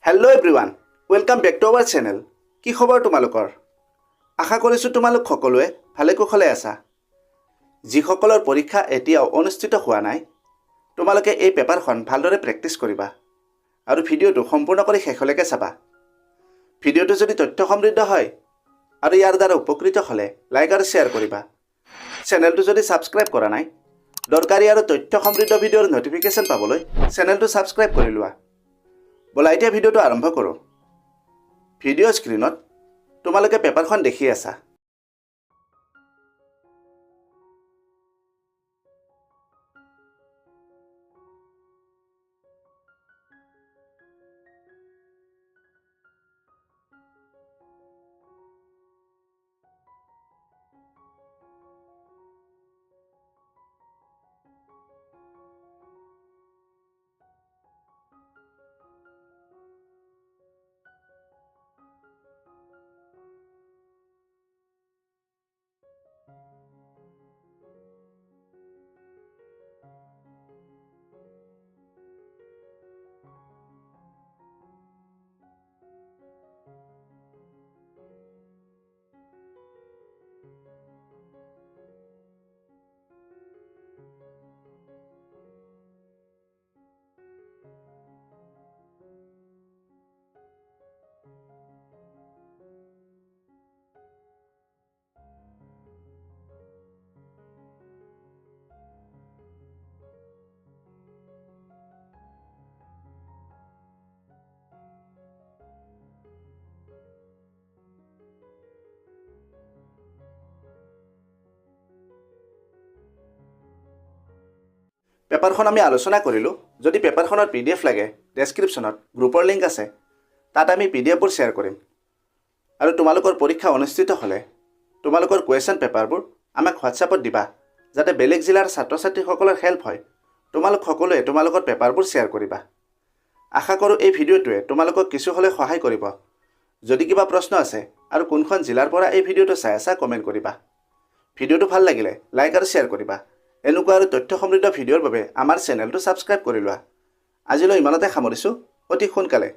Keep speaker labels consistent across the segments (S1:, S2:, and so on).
S1: Hello' everyone, welcome back to our channel. কি খবৰ তোমালোকৰ? আশা কৰিছোঁ তোমালোক সকলোৱে ভালে কুশলে আছা। যিসকলৰ পৰীক্ষা এতিয়াও অনুষ্ঠিত হোৱা নাই, তোমালোকে এই পেপাৰখন ভালদৰে প্ৰেক্টিছ কৰিবা আৰু ভিডিঅ'টো সম্পূৰ্ণ কৰি শেষলৈকে চাবা। ভিডিঅ'টো যদি তথ্য সমৃদ্ধ হয় আৰু ইয়াৰ দ্বাৰা উপকৃত হ'লে লাইক আৰু শ্বেয়াৰ কৰিবা। চেনেলটো যদি ছাবস্ক্ৰাইব কৰা নাই, দৰকাৰী আৰু তথ্য সমৃদ্ধ ভিডিঅ'ৰ নটিফিকেশ্যন পাবলৈ চেনেলটো ছাবস্ক্ৰাইব কৰি লোৱা। ব'লা এতিয়া ভিডিঅ'টো আৰম্ভ কৰোঁ। ভিডিঅ' স্ক্ৰীণত তোমালোকে পেপাৰখন দেখি আছা। পেপাৰখন আমি আলোচনা কৰিলোঁ। যদি পেপাৰখনৰ PDF লাগে, ডেছক্ৰিপশ্যনত গ্ৰুপৰ লিংক আছে, তাত আমি PDFবোৰ শ্বেয়াৰ কৰিম। আৰু তোমালোকৰ পৰীক্ষা অনুষ্ঠিত হ'লে তোমালোকৰ কুৱেশ্যন পেপাৰবোৰ আমাক হোৱাটছআপত দিবা, যাতে বেলেগ জিলাৰ ছাত্ৰ ছাত্ৰীসকলৰ হেল্প হয়। তোমালোক সকলোৱে তোমালোকৰ পেপাৰবোৰ শ্বেয়াৰ কৰিবা। আশা কৰোঁ এই ভিডিঅ'টোৱে তোমালোকক কিছু হ'লে সহায় কৰিব। যদি কিবা প্ৰশ্ন আছে আৰু কোনখন জিলাৰ পৰা এই ভিডিঅ'টো চাই আছা, কমেণ্ট কৰিবা। ভিডিঅ'টো ভাল লাগিলে লাইক আৰু শ্বেয়াৰ কৰিবা। এনেকুৱা আৰু তথ্য সমৃদ্ধ ভিডিঅ'ৰ বাবে আমাৰ চেনেলটো ছাবস্ক্ৰাইব কৰি লোৱা। আজিলৈ ইমানতে সামৰিছোঁ। অতি সোনকালে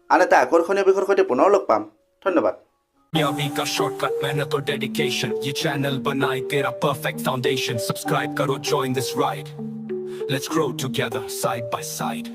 S1: আন এটা আকৰ্ষণীয় বিষয়ৰ সৈতে পুনৰ লগ পাম। ধন্যবাদ।
S2: कामयाबी का शॉर्टकट, मेहनत और डेडिकेशन, ये चैनल बनाए तेरा परफेक्ट फाउंडेशन। सब्सक्राइब करो, join this ride, let's grow together side by side।